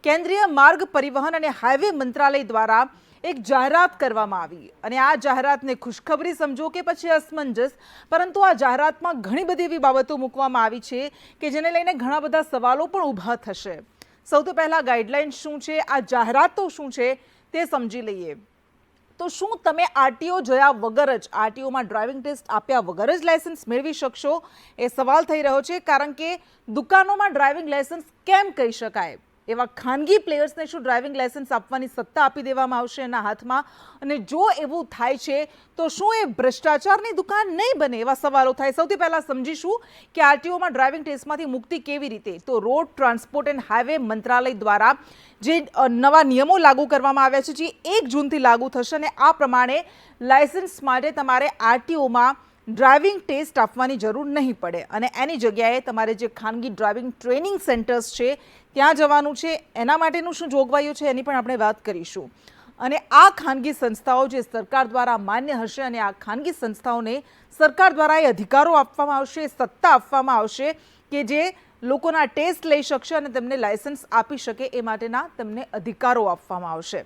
કેન્દ્રીય માર્ગ પરિવહન અને હાઈવે મંત્રાલય દ્વારા એક જાહેરાત કરવામાં આવી અને આ જાહેરાતને ખુશખબરી સમજો કે પછી અસમંજસ, પરંતુ આ જાહેરાતમાં ઘણી બધી એવી બાબતો મૂકવામાં આવી છે કે જેને લઈને ઘણા બધા સવાલો પણ ઊભા થશે। સૌથી પહેલા ગાઈડલાઈન શું છે, આ જાહેરાતો શું છે તે સમજી લઈએ। તો શું તમે આરટીઓ જોયા વગર જ, આરટીઓમાં ડ્રાઇવિંગ ટેસ્ટ આપ્યા વગર જ લાયસન્સ મેળવી શકશો? એ સવાલ થઈ રહ્યો છે, કારણ કે દુકાનોમાં ડ્રાઇવિંગ લાયસન્સ કેમ કહી શકાય? એવા ખાનગી પ્લેયર્સને શું ડ્રાઇવિંગ લાયસન્સ આપવાની સત્તા આપી દેવામાં આવશે એના હાથમાં? અને જો એવું થાય છે તો શું એ ભ્રષ્ટાચારની દુકાન નહીં બને? એવા સવાલો થાય। સૌથી પહેલાં સમજીશું કે આરટીઓમાં ડ્રાઇવિંગ ટેસ્ટમાંથી મુક્તિ કેવી રીતે। તો રોડ ટ્રાન્સપોર્ટ એન્ડ હાઈવે મંત્રાલય દ્વારા જે નવા નિયમો લાગુ કરવામાં આવ્યા છે, જે 1 જૂનથી લાગુ થશે અને આ પ્રમાણે લાયસન્સ માટે તમારે આરટીઓમાં ડ્રાઇવિંગ ટેસ્ટ આપવાની જરૂર નહીં પડે અને એની જગ્યાએ તમારે જે ખાનગી ડ્રાઇવિંગ ટ્રેનિંગ સેન્ટર્સ છે ત્યાં જવાનું છે। એના માટેનું શું જોગવાઈઓ છે એની પણ આપણે વાત કરીશું। અને આ ખાનગી સંસ્થાઓ જે સરકાર દ્વારા માન્ય હશે અને આ ખાનગી સંસ્થાઓને સરકાર દ્વારા એ અધિકારો આપવામાં આવશે, સત્તા આપવામાં આવશે કે જે લોકોના ટેસ્ટ લઈ શકશે અને તેમને લાયસન્સ આપી શકે એ માટેના તેમને અધિકારો આપવામાં આવશે।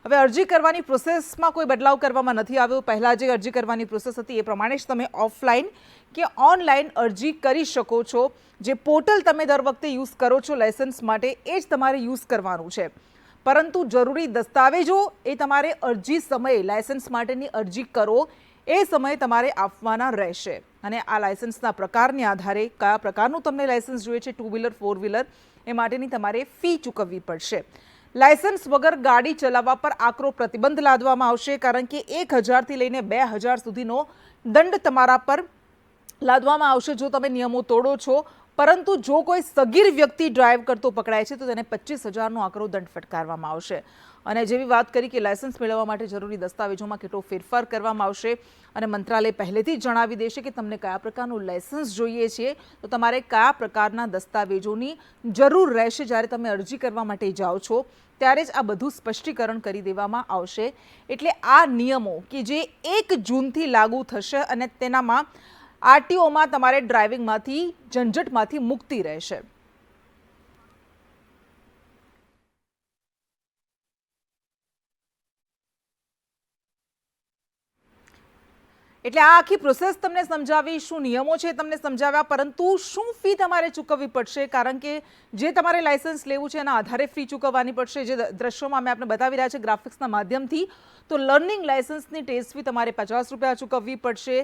હવે અરજી કરવાની પ્રોસેસમાં કોઈ બદલાવ કરવામાં નથી આવ્યો। પહેલાં જે અરજી કરવાની પ્રોસેસ હતી એ પ્રમાણે જ તમે ઓફલાઈન કે ઓનલાઈન અરજી કરી શકો છો। જે પોર્ટલ તમે દર વખતે યુઝ કરો છો લાયસન્સ માટે એ જ તમારે યુઝ કરવાનું છે, પરંતુ જરૂરી દસ્તાવેજો એ તમારે અરજી સમયે, લાયસન્સ માટેની અરજી કરો એ સમયે તમારે આપવાના રહેશે। અને આ લાયસન્સના પ્રકારને આધારે કયા પ્રકારનું તમને લાયસન્સ જોઈએ છે, 2 વ્હીલર 4 વ્હીલર, એ માટેની તમારે ફી ચૂકવવી પડશે। લાયસન્સ વગર ગાડી ચલાવવા પર આકરો પ્રતિબંધ લાદવામાં આવશે, કારણ કે 1000થી લઈને 2000 સુધીનો દંડ તમારા પર લાદવામાં આવશે જો તમે નિયમો તોડો છો। પરંતુ જો કોઈ સગીર વ્યક્તિ ડ્રાઈવ કરતો પકડાય છે તો તેને 25,000નો આકરો દંડ ફટકારવામાં આવશે। અને જેવી વાત કરી કે લાયસન્સ મેળવવા માટે જરૂરી દસ્તાવેજોમાં કેટલો ફેરફાર કરવામાં આવશે અને મંત્રાલય પહેલેથી જ જણાવી દેશે કે તમને કયા પ્રકારનું લાયસન્સ જોઈએ છે, તો તમારે કયા પ્રકારના દસ્તાવેજોની જરૂર રહેશે જ્યારે તમે અરજી કરવા માટે જાઓ છો ત્યારે જ આ બધું સ્પષ્ટીકરણ કરી દેવામાં આવશે। એટલે આ નિયમો કે જે 1 જૂનથી લાગુ થશે અને તેનામાં આરટીઓમાં તમારે ડ્રાઇવિંગમાંથી, ઝંઝટમાંથી મુક્તિ રહેશે। એટલે આ આખી પ્રોસેસ તમને સમજાવી, શું નિયમો છે તમને સમજાવ્યા, પરંતુ શું ફી તમારે ચૂકવવી પડશે, કારણ કે જે તમારે લાયસન્સ લેવું છે એના આધારે ફી ચૂકવવાની પડશે। જે દ્રશ્યોમાં અમે આપને બતાવી રહ્યા છે ગ્રાફિક્સના માધ્યમથી, તો લર્નિંગ લાયસન્સની ટેસ્ટ ફી તમારે 50 રૂપિયા ચૂકવવી પડશે,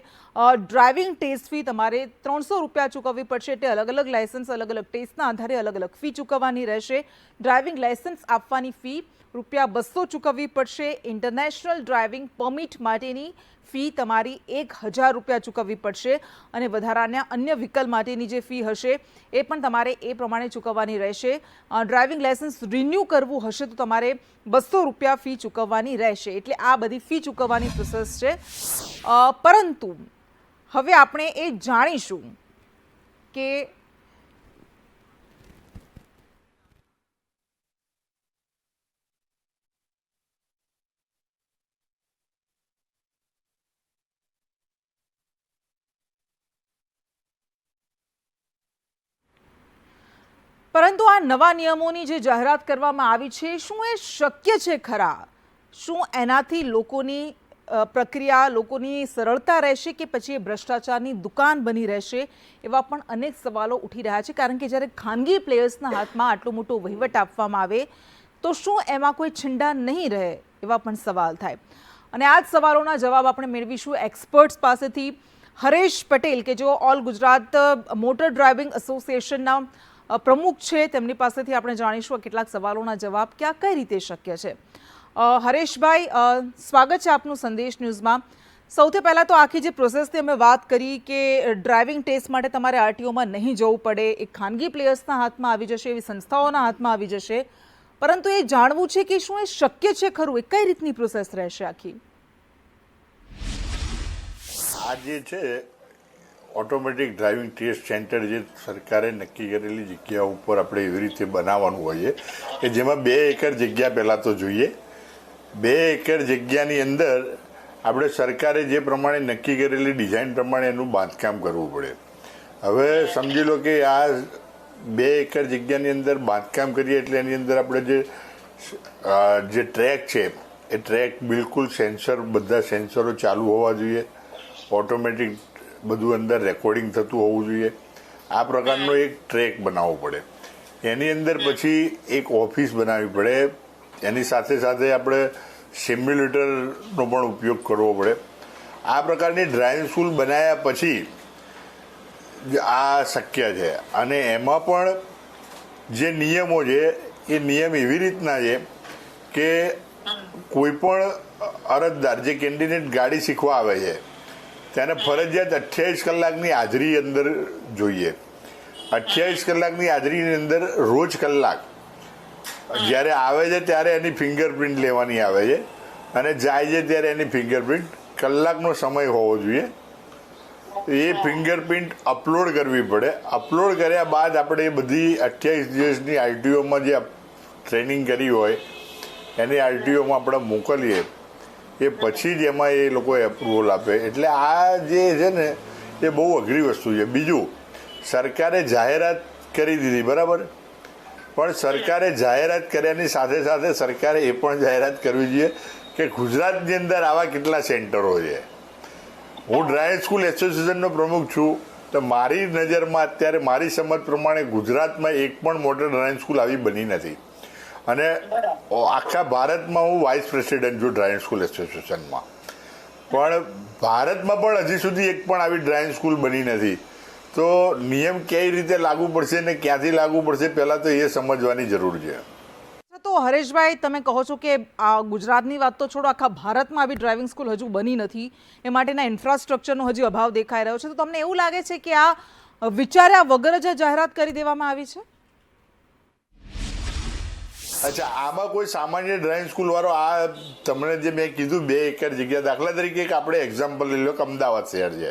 ડ્રાઇવિંગ ટેસ્ટ ફી તમારે 300 રૂપિયા ચૂકવવી પડશે। એટલે અલગ અલગ લાયસન્સ, અલગ અલગ ટેસ્ટના આધારે અલગ અલગ ફી ચૂકવવાની રહેશે। ડ્રાઇવિંગ લાયસન્સ આપવાની ફી ₹200 ચૂકવવી પડશે। ઇન્ટરનેશનલ ડ્રાઇવિંગ પરમિટ માટેની ફી તમારી 1000 રૂપિયા ચૂકવવી પડશે અને વધારાના અન્ય વ્હીકલ માટેની જે ફી હશે એ પણ તમારે એ પ્રમાણે ચૂકવવાની રહેશે। ડ્રાઇવિંગ લાયસન્સ રિન્યૂ કરવું હશે તો તમારે 200 રૂપિયા ફી ચૂકવવાની રહેશે। એટલે આ બધી ફી ચૂકવવાની પ્રોસેસ છે। પરંતુ હવે આપણે એ જાણીશું કે પરંતુ આ નવા નિયમોની જે જાહેરાત કરવામાં આવી છે, શું એ શક્ય છે ખરા? શું એનાથી લોકોની પ્રક્રિયા, લોકોની સરળતા રહેશે કે પછી એ ભ્રષ્ટાચારની દુકાન બની રહેશે? એવા પણ અનેક સવાલો ઉઠી રહ્યા છે, કારણ કે જ્યારે ખાનગી પ્લેયર્સના હાથમાં આટલો મોટો વહીવટ આપવામાં આવે તો શું એમાં કોઈ છિંડા નહીં રહે? એવા પણ સવાલ થાય અને આ જ સવાલોના જવાબ આપણે મેળવીશું એક્સપર્ટ્સ પાસેથી। હરેશ પટેલ કે જેઓ ઓલ ગુજરાત મોટર ડ્રાઇવિંગ એસોસિએશનના પ્રમુખ છે, તેમની પાસેથી આપણે જાણીશું કેટલાક સવાલોના જવાબ કે આ કઈ રીતે શક્ય છે। હરેશભાઈ, સ્વાગત છે આપનું સંદેશ ન્યૂઝમાં। સૌથી પહેલાં તો આખી જે પ્રોસેસની અમે વાત કરી કે ડ્રાઇવિંગ ટેસ્ટ માટે તમારે આરટીઓમાં નહીં જવું પડે, એ ખાનગી પ્લેયર્સના હાથમાં આવી જશે, એવી સંસ્થાઓના હાથમાં આવી જશે, પરંતુ એ જાણવું છે કે શું એ શક્ય છે ખરું? એ કઈ રીતની પ્રોસેસ રહેશે આખી? આ જે છે ઓટોમેટિક ડ્રાઇવિંગ ટેસ્ટ સેન્ટર જે સરકારે નક્કી કરેલી જગ્યા ઉપર આપણે એવી રીતે બનાવવાનું હોય કે જેમાં 2 એકર જગ્યા પહેલાં તો જોઈએ। 2 એકર જગ્યાની અંદર આપણે સરકારે જે પ્રમાણે નક્કી કરેલી ડિઝાઇન પ્રમાણે એનું બાંધકામ કરવું પડે। હવે સમજી લો કે આ 2 એકર જગ્યાની અંદર બાંધકામ કરીએ એટલે એની અંદર આપણે જે ટ્રેક છે એ ટ્રેક બિલકુલ બધા સેન્સરો ચાલુ હોવા જોઈએ, ઓટોમેટિક બધું અંદર રેકોર્ડિંગ થતું હોવું જોઈએ. આ પ્રકારનો એક ટ્રેક બનાવવો પડે. એની અંદર પછી એક ઓફિસ બનાવવી પડે. એની સાથે સાથે આપણે સિમ્યુલેટરનો પણ ઉપયોગ કરવો પડે. આ પ્રકારની ડ્રાઇવિંગ સ્કૂલ બનાવ્યા પછી આ શક્ય છે. અને એમાં પણ જે નિયમો છે એ નિયમ એવી રીતના છે કે કોઈ પણ અરજદાર જે કેન્ડિડેટ ગાડી શીખવા આવે છે તેને ફરજિયાત 28 કલાકની હાજરી અંદર જોઈએ. 28 કલાકની હાજરીની અંદર રોજ કલાક જ્યારે આવે છે ત્યારે એની ફિંગરપ્રિન્ટ લેવાની આવે છે અને જાય છે ત્યારે એની ફિંગરપ્રિન્ટ કલાકનો સમય હોવો જોઈએ. એ ફિંગરપ્રિન્ટ અપલોડ કરવી પડે. અપલોડ કર્યા બાદ આપણે એ બધી 28 દિવસની આરટીઓમાં જે ટ્રેનિંગ કરી હોય એની આરટીઓમાં આપણે મોકલીએ એ પછી જ એમાં એ લોકોએ એપ્રુવલ આપે. એટલે આ જે છે ને એ બહુ અઘરી વસ્તુ છે. બીજું, સરકારે જાહેરાત કરી દીધી બરાબર, પણ સરકારે જાહેરાત કર્યાની સાથે સાથે સરકારે એ પણ જાહેરાત કરવી જોઈએ કે ગુજરાતની અંદર આવા કેટલા સેન્ટરો છે. હું ડ્રાઇવિંગ સ્કૂલ એસોસિએશનનો પ્રમુખ છું, તો મારી નજરમાં અત્યારે મારી સમજ પ્રમાણે ગુજરાતમાં એક પણ મોડલ ડ્રાઇવિંગ સ્કૂલ આવી બની નથી. અને આખા ભારતમાં હું વાઇસ પ્રેસિડેન્ટ છું ડ્રાઇવિંગ સ્કૂલ એસોસિએશનમાં, પણ ભારતમાં પણ હજી સુધી એક પણ આવી ડ્રાઇવિંગ સ્કૂલ બની નથી. તો નિયમ કઈ રીતે લાગુ પડશે ને ક્યાંથી લાગુ પડશે પહેલાં તો એ સમજવાની જરૂર છે. તો હરેશભાઈ, તમે કહો છો કે આ ગુજરાતની વાત તો છોડો, આખા ભારતમાં આવી ડ્રાઇવિંગ સ્કૂલ હજુ બની નથી. એ માટેના ઇન્ફ્રાસ્ટ્રક્ચરનો હજી અભાવ દેખાઈ રહ્યો છે. તો તમને એવું લાગે છે કે આ વિચાર્યા વગર જ જાહેરાત કરી દેવામાં આવી છે? અચ્છા, આમાં કોઈ સામાન્ય ડ્રાઇવિંગ સ્કૂલ વાળો આ તમને જે મેં કીધું 2 એકર જગ્યા, દાખલા તરીકે એક આપણે એક્ઝામ્પલ લઈ લો કે અમદાવાદ શહેર છે.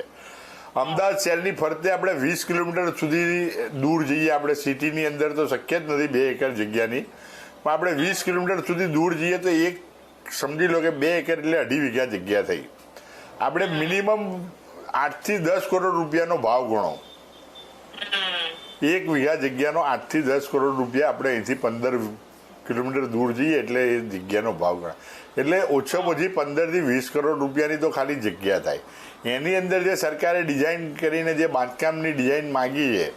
અમદાવાદ શહેરની ફરતે આપણે 20 કિલોમીટર સુધી દૂર જઈએ. આપણે સિટીની અંદર તો શક્ય જ નથી 2 એકર જગ્યાની, પણ આપણે 20 કિલોમીટર સુધી દૂર જઈએ તો એક સમજી લો કે 2 એકર એટલે 2.5 વીઘા જગ્યા થઈ. આપણે મિનિમમ 8 થી 10 કરોડ રૂપિયાનો ભાવ ગણો. 1 વીઘા જગ્યાનો 8 થી 10 કરોડ રૂપિયા. આપણે અહીંથી 15 કિલોમીટર દૂર જઈએ એટલે એ જગ્યાનો ભાવ ગણાય. એટલે ઓછામાં ઓછી 15 થી 20 કરોડ રૂપિયાની તો ખાલી જગ્યા થાય. એની અંદર જે સરકારે ડિઝાઇન કરીને જે બાંધકામની ડિઝાઇન માંગી છે,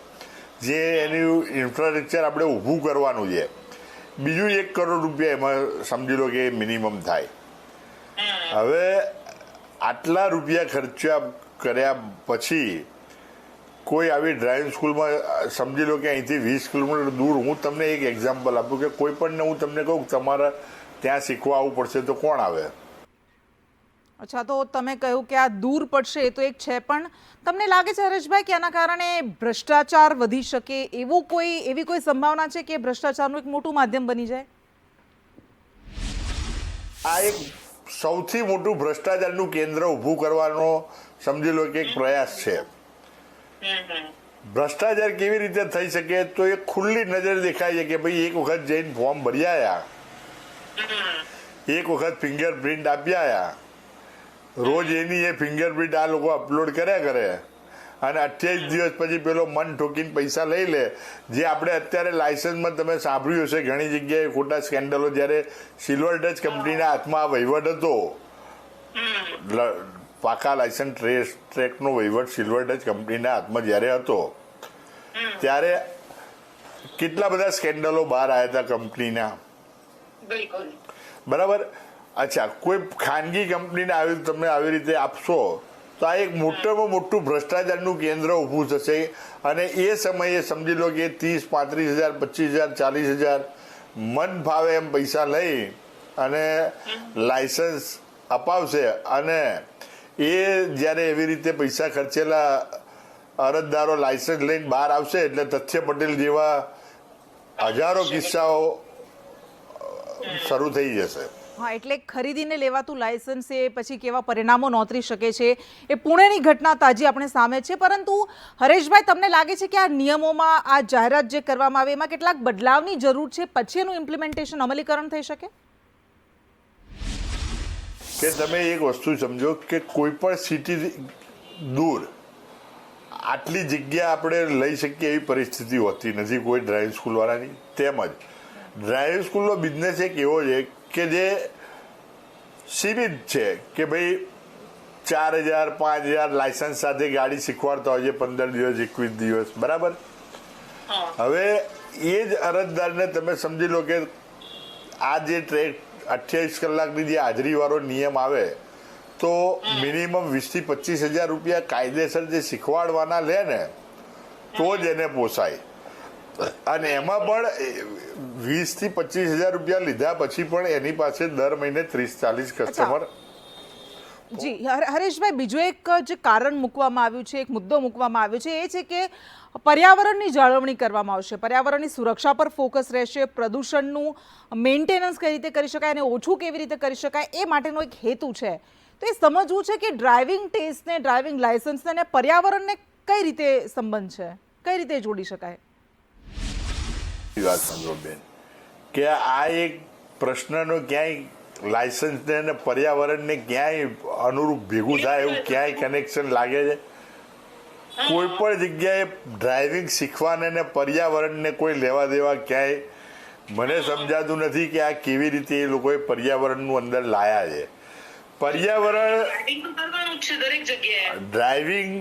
જે એનું ઇન્ફ્રાસ્ટ્રક્ચર આપણે ઊભું કરવાનું છે, બીજું 1 કરોડ રૂપિયા એમાં સમજી લો કે મિનિમમ થાય. હવે આટલા રૂપિયા ખર્ચા કર્યા પછી કોઈ આવી ડ્રાઇવિંગ સ્કૂલમાં સમજી લો કે અહીંથી 20 કિલોમીટર દૂર, હું તમને એક એક્ઝામ્પલ આપું કે કોઈ પણને હું તમને કહું તમારા ત્યાં શીખવા આવવું પડશે તો કોણ આવે? અચ્છા, તો તમે કહ્યું કે આ દૂર પડશે એ તો એક છે, પણ તમને લાગે છે હરેશભાઈ કે આના કારણે ભ્રષ્ટાચાર વધી શકે એવી કોઈ સંભાવના છે કે ભ્રષ્ટાચારનું એક મોટું માધ્યમ બની જાય? આ એક સૌથી મોટું ભ્રષ્ટાચારનું કેન્દ્ર ઊભું કરવાનો સમજી લો કે એક પ્રયાસ છે. ભ્રષ્ટાચાર કેવી રીતે થઈ શકે? તો એ ખુલ્લી નજર દેખાય છે કે ભાઈ એક વખત જઈને ફોર્મ ભરી આવ્યા, એક વખત ફિંગરપ્રિન્ટ આપી આવ્યા, રોજ એની એ ફિંગરપ્રિન્ટ આ લોકો અપલોડ કર્યા કરે અને 28 દિવસ પછી પેલો મન ઠોકીને પૈસા લઈ લે. જે આપણે અત્યારે લાયસન્સમાં તમે સાંભળ્યું હશે ઘણી જગ્યાએ ખોટા સ્કેન્ડલો, જ્યારે સિલ્વર ટચ કંપનીના હાથમાં આ વહીવટ હતો, પાકા લાયસન્સ ટ્રેકનો વહીવટ સિલ્વર ટચ કંપનીના હાથમાં જ્યારે હતો ત્યારે કેટલા બધા સ્કેન્ડલો બહાર આવ્યા હતા કંપનીના, બરાબર? અચ્છા, કોઈ ખાનગી કંપનીને આવી તમે આવી રીતે આપશો તો આ એક મોટામાં મોટું ભ્રષ્ટાચારનું કેન્દ્ર ઊભું થશે. અને એ સમયે સમજી લો કે 30,000, 35,000, 25,000, 40,000 મન ફાવે એમ પૈસા લઈ અને લાયસન્સ અપાવશે. અને એ જ્યારે એવી રીતે પૈસા ખર્ચેલા અરજદારો લાયસન્સ લઈને બહાર આવશે એટલે તથ્ય પટેલ જેવા હજારો કિસ્સાઓ શરૂ થઈ જશે. હા, એટલે ખરીદીને લેવાતું લાયસન્સ એ પછી કેવા પરિણામો નોંધી શકે છે એ પુણેની ઘટના તાજી આપણે સામે છે. પરંતુ હરેશભાઈ, તમને લાગે છે કે આ નિયમોમાં આ જાહેરાત જે કરવામાં આવે એમાં કેટલાક બદલાવની જરૂર છે પછી એનું ઇમ્પ્લિમેન્ટેશન અમલીકરણ થઈ શકે? કે તમે એક વસ્તુ સમજો કે કોઈ પણ સિટી દૂર આટલી જગ્યા આપણે લઈ શકીએ એવી પરિસ્થિતિ હોતી નથી કોઈ ડ્રાઇવિંગ સ્કૂલવાળાની. તેમજ ડ્રાઇવિંગ સ્કૂલનો બિઝનેસ એક એવો છે કે જે સીમિત છે કે ભાઈ 4,000 5,000 લાયસન્સ સાથે ગાડી શીખવાડતા હોય છે 15 દિવસ 21 દિવસ, બરાબર. હવે એ જ અરજદારને તમે સમજી લો કે આ જે 28 કલાકની જે હાજરીવાળો નિયમ આવે તો મિનિમમ 20,000 થી 25,000 રૂપિયા કાયદેસર જે શીખવાડવાના લે ને તો જ એને પોસાય. અને એમાં પણ 20,000 થી 25,000 રૂપિયા લીધા પછી પણ એની પાસે દર મહિને 30-40 કસ્ટમર. જી હરેશભાઈ, બીજું એક જે કારણ મૂકવામાં આવ્યું છે, એક મુદ્દો મૂકવામાં આવ્યો છે, એ છે કે પર્યાવરણની જાળવણી કરવામાં આવશે, પર્યાવરણની સુરક્ષા પર ફોકસ રહેશે, પ્રદૂષણનું મેન્ટેનન્સ કઈ રીતે કરી શકાય અને ઓછું કેવી રીતે કરી શકાય એ માટેનો એક હેતુ છે. તો એ સમજવું છે કે ડ્રાઇવિંગ ટેસ્ટને, ડ્રાઇવિંગ લાયસન્સને અને પર્યાવરણને કઈ રીતે સંબંધ છે, કઈ રીતે જોડી શકાય? વાત સમજો બેન કે આ એક પ્રશ્નનો ક્યાંય લાયસન્સને અને પર્યાવરણને ક્યાંય અનુરૂપ ભેગું થાય એવું ક્યાંય કનેક્શન લાગે છે? કોઈ પણ જગ્યાએ ડ્રાઇવિંગ શીખવાને અને પર્યાવરણને કોઈ લેવા દેવા ક્યાંય મને સમજાતું નથી કે આ કેવી રીતે એ લોકોએ પર્યાવરણનું અંદર લાયા છે. પર્યાવરણ ડ્રાઇવિંગ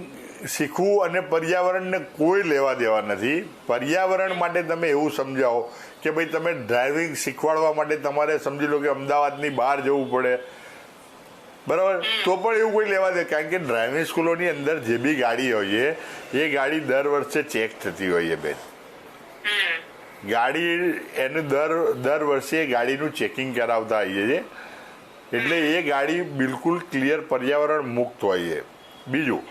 શીખવું અને પર્યાવરણને કોઈ લેવા દેવા નથી. પર્યાવરણ માટે તમે એવું સમજાવો કે ભાઈ તમે ડ્રાઇવિંગ શીખવાડવા માટે તમારે સમજી લો કે અમદાવાદની બહાર જવું પડે, બરાબર, તો પણ એવું કોઈ લેવા દે. કારણ કે ડ્રાઇવિંગ સ્કૂલોની અંદર જે બી ગાડી હોય એ ગાડી દર વર્ષે ચેક થતી હોય બેન. ગાડી એનું દર વર્ષે ગાડીનું ચેકિંગ કરાવતા હોઈએ છે, એટલે એ ગાડી બિલકુલ ક્લિયર પર્યાવરણ મુક્ત હોય છે. બીજું,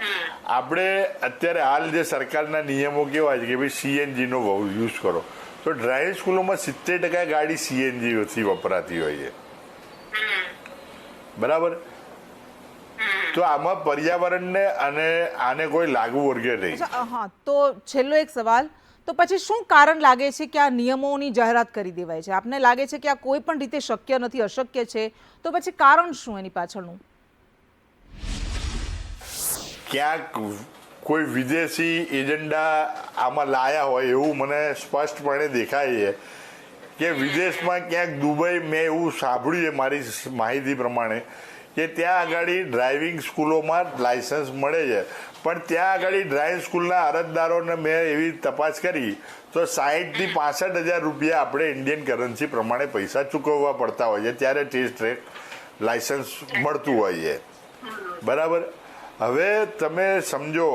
આપણે અત્યારે હાલ જે સરકારના નિયમો કેવા છે કે ભાઈ CNG નો યુઝ કરો, તો ડ્રાઇવિંગ સ્કૂલોમાં 70% ગાડી CNG થી વપરાતી હોય છે, બરાબર. તો આમાં પર્યાવરણને અને આને કોઈ લાગુ વર્ગે નહીં. હા, તો છેલ્લો એક સવાલ, તો પછી શું કારણ લાગે છે કે આ નિયમોની જાહેરાત કરી દેવાય છે? આપને લાગે છે કે આ કોઈ પણ રીતે શક્ય નથી, અશક્ય છે, તો પછી કારણ શું એની પાછળનું? ક્યાંક કોઈ વિદેશી એજન્ડા આમાં લાયા હોય એવું મને સ્પષ્ટપણે દેખાય છે કે વિદેશમાં ક્યાંક દુબઈ, મેં એવું સાંભળ્યું છે મારી માહિતી પ્રમાણે કે ત્યાં આગળ ડ્રાઇવિંગ સ્કૂલોમાં લાયસન્સ મળે છે, પણ ત્યાં આગળ ડ્રાઇવિંગ સ્કૂલના અરજદારોને મેં એવી તપાસ કરી તો 60,000 થી 65,000 રૂપિયા આપણે ઇન્ડિયન કરન્સી પ્રમાણે પૈસા ચૂકવવા પડતા હોય છે ત્યારે ટેસ્ટ ટ્રેક લાયસન્સ મળતું હોય છે, બરાબર. હવે તમે સમજો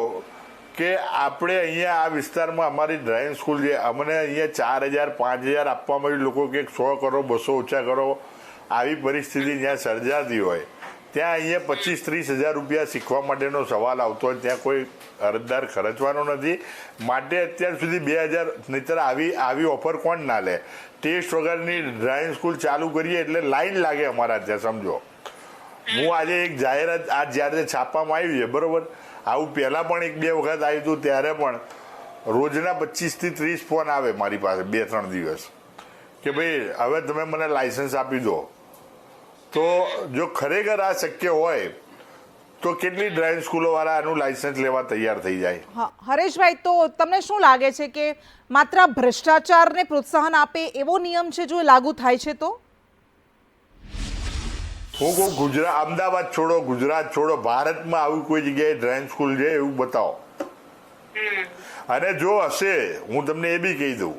કે આપણે અહીંયા આ વિસ્તારમાં અમારી ડ્રાઇવિંગ સ્કૂલ છે, અમને અહીંયા 4,000 5,000 આપવામાં આવ્યું, લોકો કે 100 કરો 200 ઓછા કરો, આવી પરિસ્થિતિ જ્યાં સર્જાતી હોય ત્યાં અહીંયા 25-30 હજાર રૂપિયા શીખવા માટેનો સવાલ આવતો હોય, ત્યાં કોઈ અરજદાર ખર્ચવાનો નથી. માટે અત્યાર સુધી 2,000, નહીંતર આવી ઓફર કોણ ના લે? ટેસ્ટ વગરની ડ્રાઇવિંગ સ્કૂલ ચાલુ કરીએ એટલે લાઈન લાગે અમારા ત્યાં, સમજો. હું આજે એક જાહેરાત આ જ્યારે છાપવામાં આવી છે, બરોબર, આવું પહેલાં પણ 1-2 વખત આવ્યું હતું, ત્યારે પણ રોજના 25 થી 30 ફોન આવે મારી પાસે 2-3 દિવસ કે ભાઈ હવે તમે મને લાયસન્સ આપી દો. તો જો ખરેખર આ શક્ય હોય તો કેટલી ડ્રાઇવિંગ સ્કૂલો વાળા આનું લાયસન્સ લેવા તૈયાર થઈ જાય? હા હરેશભાઈ, તો તમને શું લાગે છે કે માત્ર ભ્રષ્ટાચારને પ્રોત્સાહન આપે એવો નિયમ છે જો લાગુ થાય છે તો? હું કહું અમદાવાદ છોડો, ગુજરાત છોડો, ભારતમાં આવી કોઈ જગ્યાએ ડ્રાઇવિંગ સ્કૂલ છે એવું બતાવો. અને જો હશે, હું તમને એ બી કહી દઉં,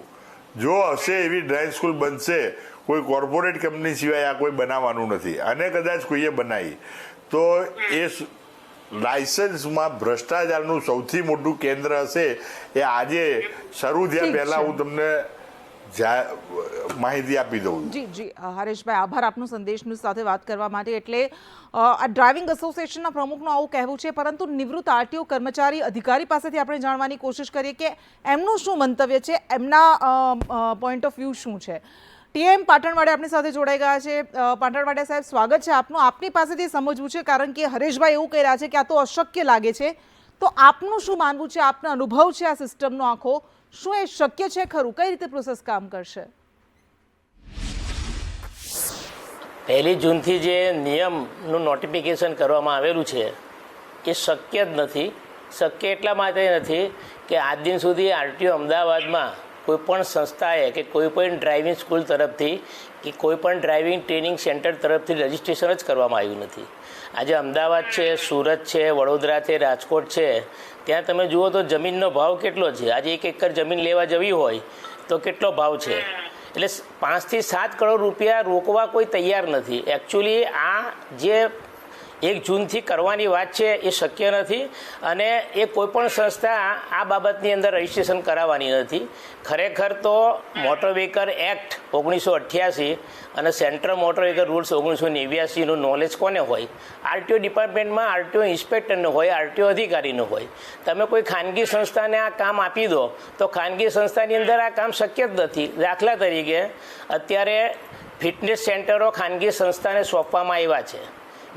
જો હશે એવી ડ્રાઇવિંગ સ્કૂલ બનશે, કોઈ કોર્પોરેટ કંપની સિવાય આ કોઈ બનાવવાનું નથી, અને કદાચ કોઈએ બનાવી તો એ લાયસન્સમાં ભ્રષ્ટાચારનું સૌથી મોટું કેન્દ્ર હશે. એ આજે શરૂ થયા પહેલા હું તમને માહિતી આપી દઉં. જી જી હરેશભાઈ, આભાર આપનો સંદેશની સાથે વાત કરવા માટે. એટલે આ ડ્રાઇવિંગ એસોસિએશનના પ્રમુખનું આવું કહેવું છે, પરંતુ નિવૃત્ત RTO કર્મચારી અધિકારી પાસેથી આપણે જાણવાની કોશિશ કરીએ કે એમનું શું મંતવ્ય છે, એમના પોઈન્ટ ઓફ વ્યૂ શું છે. TM પાટણવાડિયા આપણી સાથે જોડાઈ ગયા છે. પાટણવાડિયા સાહેબ, સ્વાગત છે આપનું. આપની પાસેથી સમજવું છે, કારણ કે હરેશભાઈ એવું કહી રહ્યા છે કે આ તો અશક્ય લાગે છે, તો આપનું શું માનવું છે, આપનો અનુભવ છે આ સિસ્ટમનો આખો, શું એ શક્ય છે ખરું? કઈ રીતે પ્રોસેસ કામ કરશે? 1 જૂનથી જે નિયમનું નોટિફિકેશન કરવામાં આવેલું છે એ શક્ય જ નથી શક્ય એટલા માટે નથી કે આજ દિન સુધી આરટીઓ અમદાવાદમાં કોઈ પણ સંસ્થાએ કે કોઈ પણ ડ્રાઇવિંગ સ્કૂલ તરફથી કે કોઈ પણ ડ્રાઇવિંગ ટ્રેનિંગ સેન્ટર તરફથી રજિસ્ટ્રેશન જ કરવામાં આવ્યું નથી. આજે અમદાવાદ છે, સુરત છે, વડોદરા છે, રાજકોટ છે, ત્યાં તમે જુઓ તો જમીનનો ભાવ કેટલો છે. આજે 1 એકર જમીન લેવા જવી હોય તો કેટલો ભાવ છે. એટલે 5 થી 7 કરોડ રૂપિયા રોકવા કોઈ તૈયાર નથી. એકચ્યુઅલી આ જે 1 જૂનથી કરવાની વાત છે એ શક્ય નથી અને એ કોઈપણ સંસ્થા આ બાબતની અંદર રજિસ્ટ્રેશન કરાવવાની નથી. ખરેખર તો મોટર વ્હીકલ એક્ટ 1988 અને સેન્ટ્રલ મોટર વ્હીકલ રૂલ્સ 1989નું નોલેજ કોને હોય? આરટીઓ ડિપાર્ટમેન્ટમાં આરટીઓ ઇન્સ્પેક્ટરને હોય, આરટીઓ અધિકારીનો હોય. તમે કોઈ ખાનગી સંસ્થાને આ કામ આપી દો તો ખાનગી સંસ્થાની અંદર આ કામ શક્ય જ નથી. દાખલા તરીકે અત્યારે ફિટનેસ સેન્ટરો ખાનગી સંસ્થાને સોંપવામાં આવ્યા છે.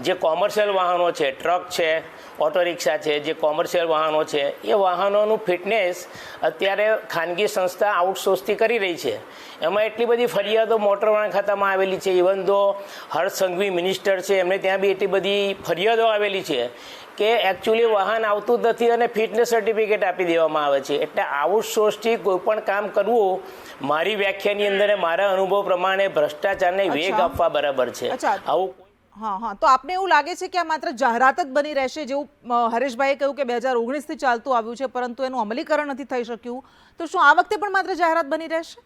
જે કોમર્શિયલ વાહનો છે, ટ્રક છે, ઓટો રિક્ષા છે, જે કોમર્શિયલ વાહનો છે, એ વાહનોનું ફિટનેસ અત્યારે ખાનગી સંસ્થા આઉટસોર્સથી કરી રહી છે. એમાં એટલી બધી ફરિયાદો મોટર વાહન ખાતામાં આવેલી છે. ઇવન તો હર્ષ સંઘવી મિનિસ્ટર છે, એમને ત્યાં બી એટલી બધી ફરિયાદો આવેલી છે કે એકચ્યુઅલી વાહન આવતું જ નથી અને ફિટનેસ સર્ટિફિકેટ આપી દેવામાં આવે છે. એટલે આઉટસોર્સથી કોઈ પણ કામ કરવું મારી વ્યાખ્યાની અંદર મારા અનુભવ પ્રમાણે ભ્રષ્ટાચારને વેગ આપવા બરાબર છે. આવું હા, તો આપને એવું લાગે છે કે આ માત્ર જાહેરાત જ બની રહેશે, જેવું હરેશભાઈએ કહ્યું કે 2019થી ચાલતું આવ્યું છે પરંતુ એનું અમલીકરણ નથી થઈ શક્યું, તો શું આ વખતે પણ માત્ર જાહેરાત બની રહેશે?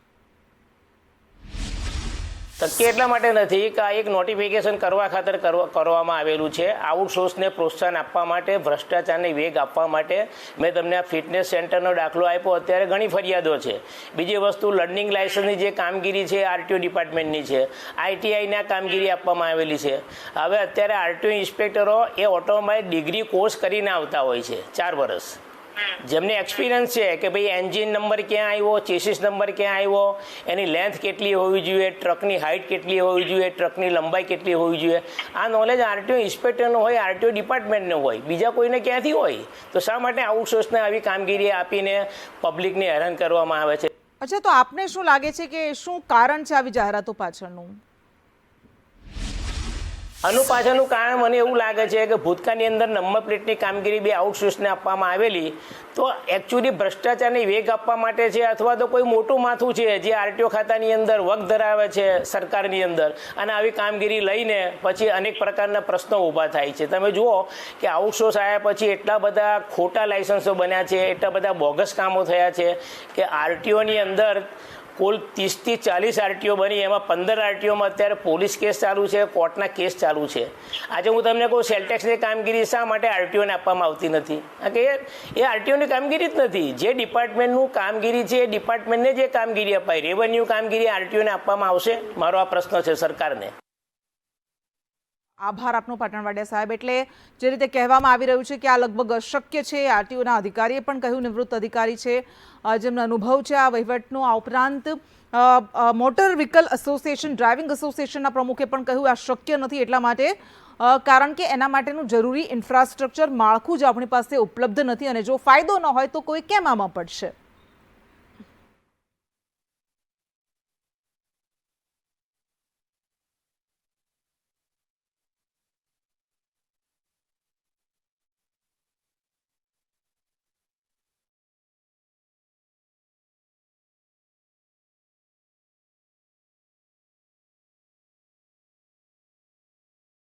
શક્ય એટલા માટે નથી કે આ એક નોટિફિકેશન કરવા ખાતર કરવામાં આવેલું છે. આઉટસોર્સને પ્રોત્સાહન આપવા માટે, ભ્રષ્ટાચારને વેગ આપવા માટે. મેં તમને આ ફિટનેસ સેન્ટરનો દાખલો આપ્યો. અત્યારે ઘણી ફરિયાદો છે. બીજી વસ્તુ, લર્નિંગ લાયસન્સની જે કામગીરી છે આરટીઓ ડિપાર્ટમેન્ટની છે, આઈટીઆઈના કામગીરી આપવામાં આવેલી છે. હવે અત્યારે આરટીઓ ઇન્સ્પેક્ટરો એ ઓટોમોબાઈલ ડિગ્રી કોર્સ કરીને આવતા હોય છે 4 વર્ષ. જેમને એક્સપિરિયન્સ છે કે ભાઈ એન્જિન નંબર ક્યાં આવ્યો, ચેસિસ નંબર ક્યાં આવ્યો, એની લેન્થ કેટલી હોવી જોઈએ, ટ્રકની હાઇટ કેટલી હોવી જોઈએ, ટ્રકની લંબાઈ કેટલી હોવી જોઈએ, આ નોલેજ આરટીઓ ઇન્સ્પેક્ટરનો હોય, આરટીઓ ડિપાર્ટમેન્ટનો હોય, બીજા કોઈને ક્યાંથી હોય? તો શા માટે આઉટસોર્સને આવી કામગીરી આપીને પબ્લિકને હેરાન કરવામાં આવે છે? અચ્છા, તો આપને શું લાગે છે કે શું કારણ છે આવી જાહેરાતો પાછળનું? આનું પાછળનું કારણ મને એવું લાગે છે કે ભૂતકાળની અંદર નંબર પ્લેટની કામગીરી બે આઉટસોર્સને આપવામાં આવેલી, તો એકચ્યુઅલી ભ્રષ્ટાચારને વેગ આપવા માટે છે અથવા તો કોઈ મોટું માથું છે જે આરટીઓ ખાતાની અંદર વગ ધરાવે છે સરકારની અંદર, અને આવી કામગીરી લઈને પછી અનેક પ્રકારના પ્રશ્નો ઊભા થાય છે. તમે જુઓ કે આઉટસોર્સ આવ્યા પછી એટલા બધા ખોટા લાયસન્સો બન્યા છે, એટલા બધા બોગસ કામો થયા છે કે આરટીઓની અંદર કુલ 30 થી 40 આરટીઓ બની, એમાં 15 આરટીઓમાં અત્યારે પોલીસ કેસ ચાલુ છે, કોર્ટના કેસ ચાલુ છે. આજે હું તમને કહું, સેલટેક્સની કામગીરી શા માટે આરટીઓને આપવામાં આવતી નથી? કારણ કે એ આરટીઓની કામગીરી જ નથી. જે ડિપાર્ટમેન્ટનું કામગીરી છે એ ડિપાર્ટમેન્ટને જે કામગીરી અપાય, રેવન્યુ કામગીરી આરટીઓને આપવામાં આવશે? મારો આ પ્રશ્ન છે સરકારને. આભાર આપનો પાટણવાડિયા સાહેબ. એટલે જે રીતે કહેવામાં આવી રહ્યું છે કે આ લગભગ અશક્ય છે, આરટીઓના અધિકારીએ પણ કહ્યું, નિવૃત્ત અધિકારી છે જેમનો અનુભવ છે આ વહીવટનો. આ ઉપરાંત મોટર વ્હીકલ એસોસિએશન, ડ્રાઇવિંગ એસોસિએશનના પ્રમુખે પણ કહ્યું આ શક્ય નથી, એટલા માટે કારણ કે એના માટેનું જરૂરી ઇન્ફ્રાસ્ટ્રક્ચર માળખું જ આપણી પાસે ઉપલબ્ધ નથી, અને જો ફાયદો ન હોય તો કોઈ કેમ આમાં પડશે?